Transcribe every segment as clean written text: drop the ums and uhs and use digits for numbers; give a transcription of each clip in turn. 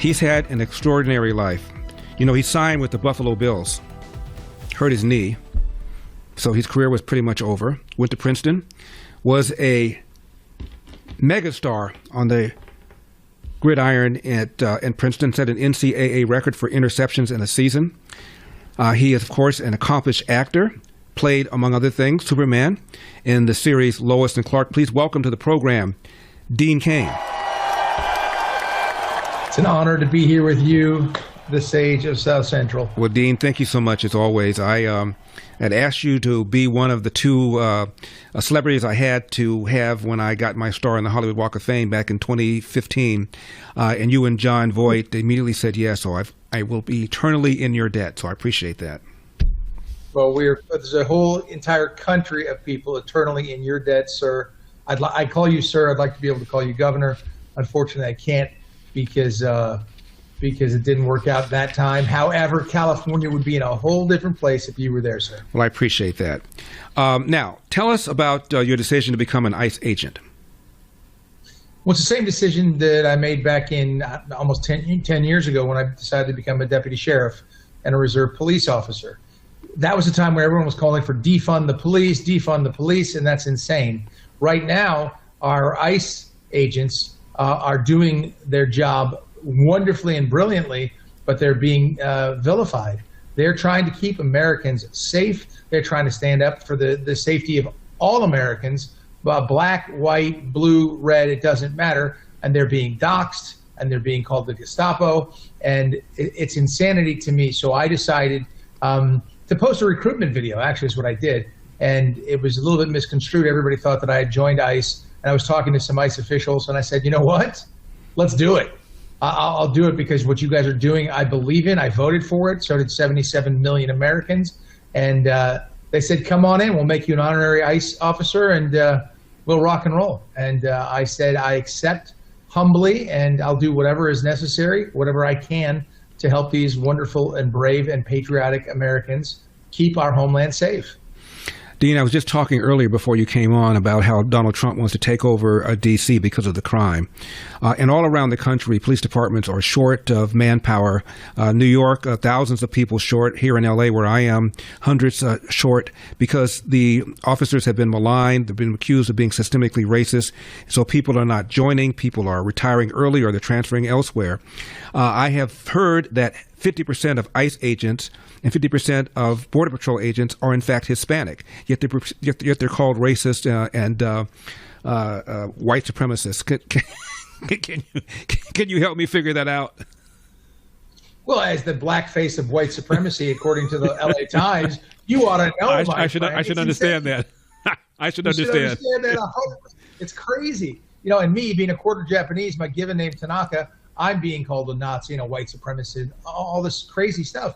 He's had an extraordinary life. You know, he signed with the Buffalo Bills, hurt his knee, so his career was pretty much over. Went to Princeton, was a megastar on the gridiron in Princeton, set an NCAA record for interceptions in a season. He is, of course, an accomplished actor, played, among other things, Superman in the series Lois and Clark. Please welcome to the program, Dean Cain. It's an honor to be here with you, the sage of South Central. Well, Dean, thank you so much, as always. I had asked you to be one of the two celebrities I had to have when I got my star in the Hollywood Walk of Fame back in 2015, and you and John Voight immediately said yes, so I will be eternally in your debt, so I appreciate that. Well, there's a whole entire country of people eternally in your debt, sir. I call you sir. I'd like to be able to call you governor. Unfortunately, I can't because it didn't work out that time. However, California would be in a whole different place if you were there, sir. Well, I appreciate that. Now, tell us about your decision to become an ICE agent. Well, it's the same decision that I made back in almost 10 years ago when I decided to become a deputy sheriff and a reserve police officer. That was a time where everyone was calling for defund the police, and that's insane. Right now, our ICE agents are doing their job wonderfully and brilliantly, but they're being vilified. They're trying to keep Americans safe. They're trying to stand up for the safety of all Americans, black, white, blue, red, it doesn't matter. And they're being doxxed, and they're being called the Gestapo, and it's insanity to me. So I decided to post a recruitment video, actually is what I did. And it was a little bit misconstrued. Everybody thought that I had joined ICE, and I was talking to some ICE officials, and I said, you know what? Let's do it. I'll do it because what you guys are doing, I believe in. I voted for it. So did 77 million Americans. And they said, come on in. We'll make you an honorary ICE officer, and we'll rock and roll. And I said, I accept humbly, and I'll do whatever is necessary, whatever I can, to help these wonderful and brave and patriotic Americans keep our homeland safe. Dean, I was just talking earlier before you came on about how Donald Trump wants to take over D.C. because of the crime. And all around the country, police departments are short of manpower. New York, thousands of people short. Here in L.A., where I am, hundreds short because the officers have been maligned. They've been accused of being systemically racist. So people are not joining. People are retiring early or they're transferring elsewhere. I have heard that 50% of ICE agents and 50% of Border Patrol agents are in fact Hispanic, yet they're called racist and white supremacists. Can you help me figure that out? Well, as the black face of white supremacy, according to the LA Times, you ought to know. I should understand that. I should understand that. It's crazy, And me being a quarter Japanese, my given name Tanaka, I'm being called a Nazi and a white supremacist, all this crazy stuff.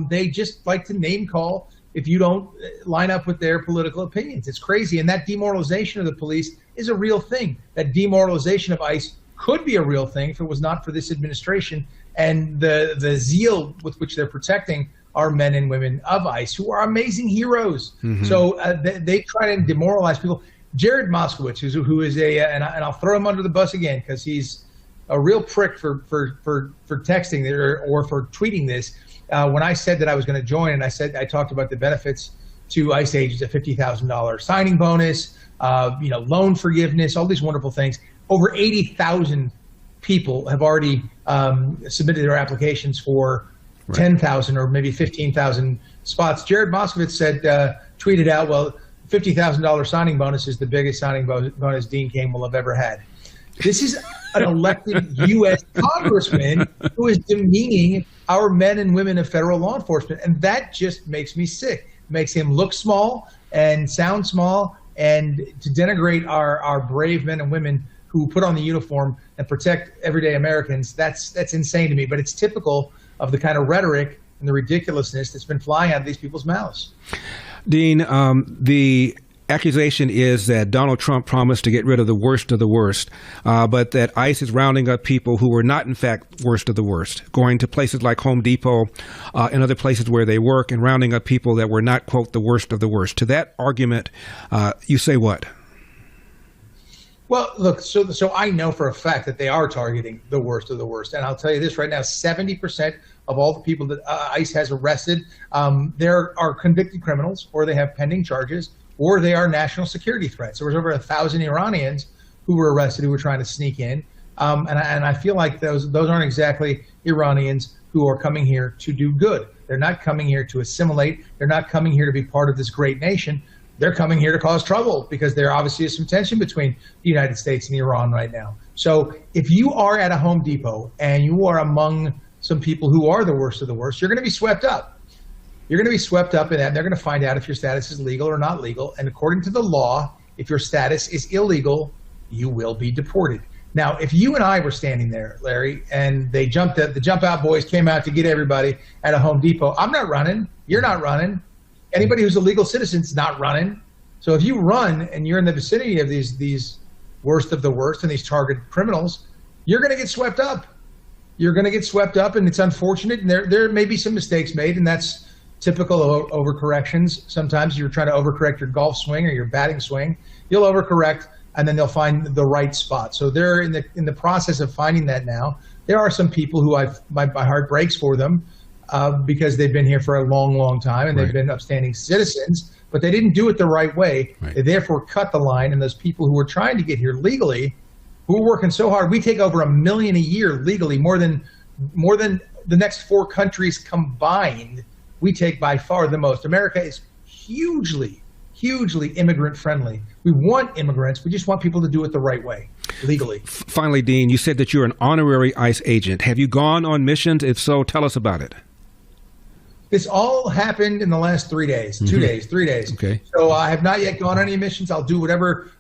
They just like to name call if you don't line up with their political opinions. It's crazy. And that demoralization of the police is a real thing. That demoralization of ICE could be a real thing if it was not for this administration and the zeal with which they're protecting our men and women of ICE, who are amazing heroes. Mm-hmm. So they try to demoralize people. Jared Moskowitz, who is and I'll throw him under the bus again because he's a real prick for texting or for tweeting this. When I said that I was going to join, and I talked about the benefits to ICE agents, a $50,000 signing bonus, loan forgiveness, all these wonderful things. Over 80,000 people have already submitted their applications for 10,000 or maybe 15,000 spots. Jared Moskowitz tweeted out, well, $50,000 signing bonus is the biggest signing bonus Dean Cain will have ever had. This is an elected U.S. congressman who is demeaning our men and women of federal law enforcement. And that just makes me sick. It makes him look small and sound small, and to denigrate our brave men and women who put on the uniform and protect everyday Americans, that's insane to me. But it's typical of the kind of rhetoric and the ridiculousness that's been flying out of these people's mouths. Dean, the accusation is that Donald Trump promised to get rid of the worst, but that ICE is rounding up people who were not, in fact, worst of the worst, going to places like Home Depot and other places where they work and rounding up people that were not, quote, the worst of the worst. To that argument, you say what? Well, look, so I know for a fact that they are targeting the worst of the worst. And I'll tell you this right now, 70% of all the people that ICE has arrested, there are convicted criminals, or they have pending charges, or they are national security threats. There was over 1,000 Iranians who were arrested who were trying to sneak in. And I feel like those aren't exactly Iranians who are coming here to do good. They're not coming here to assimilate. They're not coming here to be part of this great nation. They're coming here to cause trouble because there obviously is some tension between the United States and Iran right now. So if you are at a Home Depot and you are among some people who are the worst of the worst, you're going to be swept up. You're going to be swept up in that. And they're going to find out if your status is legal or not legal. And according to the law, if your status is illegal, you will be deported. Now, if you and I were standing there, Larry, and the jump out boys came out to get everybody at a Home Depot, I'm not running. You're not running. Anybody who's a legal citizen is not running. So if you run and you're in the vicinity of these worst of the worst and these targeted criminals, you're going to get swept up. You're going to get swept up, and it's unfortunate. And there may be some mistakes made, and that's typical of overcorrections. Sometimes you're trying to overcorrect your golf swing or your batting swing. You'll overcorrect, and then they'll find the right spot. So they're in the process of finding that now. There are some people who my heart breaks for them because they've been here for a long, long time, and they've been upstanding citizens, but they didn't do it the right way. They therefore cut the line, and those people who were trying to get here legally, who are working so hard, we take over $1 million a year legally, more than the next 4 countries combined. We take by far the most. America is hugely immigrant friendly. We want immigrants. We just want people to do it the right way, legally. Finally, Dean, you said that you're an honorary ICE agent. Have you gone on missions? If so, tell us about it. This all happened in the last 3 days, 2 days, 3 days. Okay. So I have not yet gone on any missions. I'll do whatever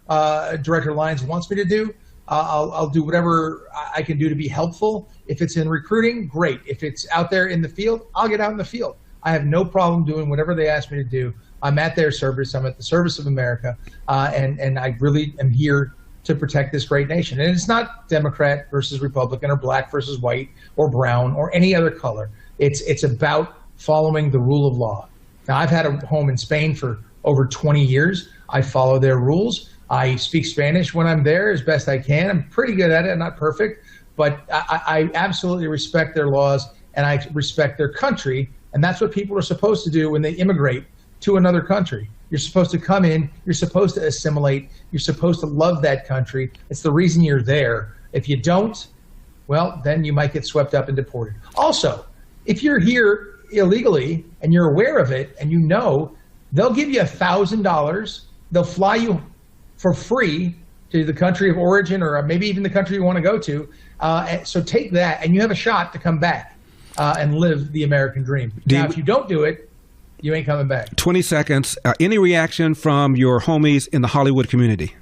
Director Lyons wants me to do. I'll do whatever I can do to be helpful. If it's in recruiting, great. If it's out there in the field, I'll get out in the field. I have no problem doing whatever they ask me to do. I'm at their service. I'm at the service of America. And I really am here to protect this great nation. And it's not Democrat versus Republican or black versus white or brown or any other color. It's about following the rule of law. Now, I've had a home in Spain for over 20 years. I follow their rules. I speak Spanish when I'm there as best I can. I'm pretty good at it. I'm not perfect, but I absolutely respect their laws, and I respect their country. And that's what people are supposed to do when they immigrate to another country. You're supposed to come in. You're supposed to assimilate. You're supposed to love that country. It's the reason you're there. If you don't, well, then you might get swept up and deported. Also, if you're here illegally and you're aware of it and you know, they'll give you $1,000. They'll fly you for free to the country of origin, or maybe even the country you want to go to. So take that, and you have a shot to come back and live the American dream. Now, if you don't do it, you ain't coming back. 20 seconds. Any reaction from your homies in the Hollywood community?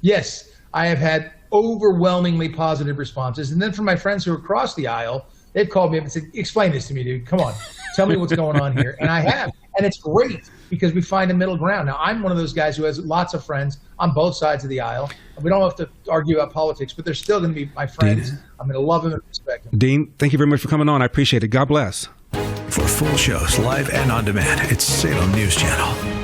Yes, I have had overwhelmingly positive responses. And then from my friends who are across the aisle, they've called me up and said, explain this to me, dude. Come on. Tell me what's going on here. And I have. And it's great because we find a middle ground. Now, I'm one of those guys who has lots of friends on both sides of the aisle. We don't have to argue about politics, but they're still going to be my friends. Dean, I'm going to love them and respect them. Dean, thank you very much for coming on. I appreciate it. God bless. For full shows, live and on demand, it's Salem News Channel.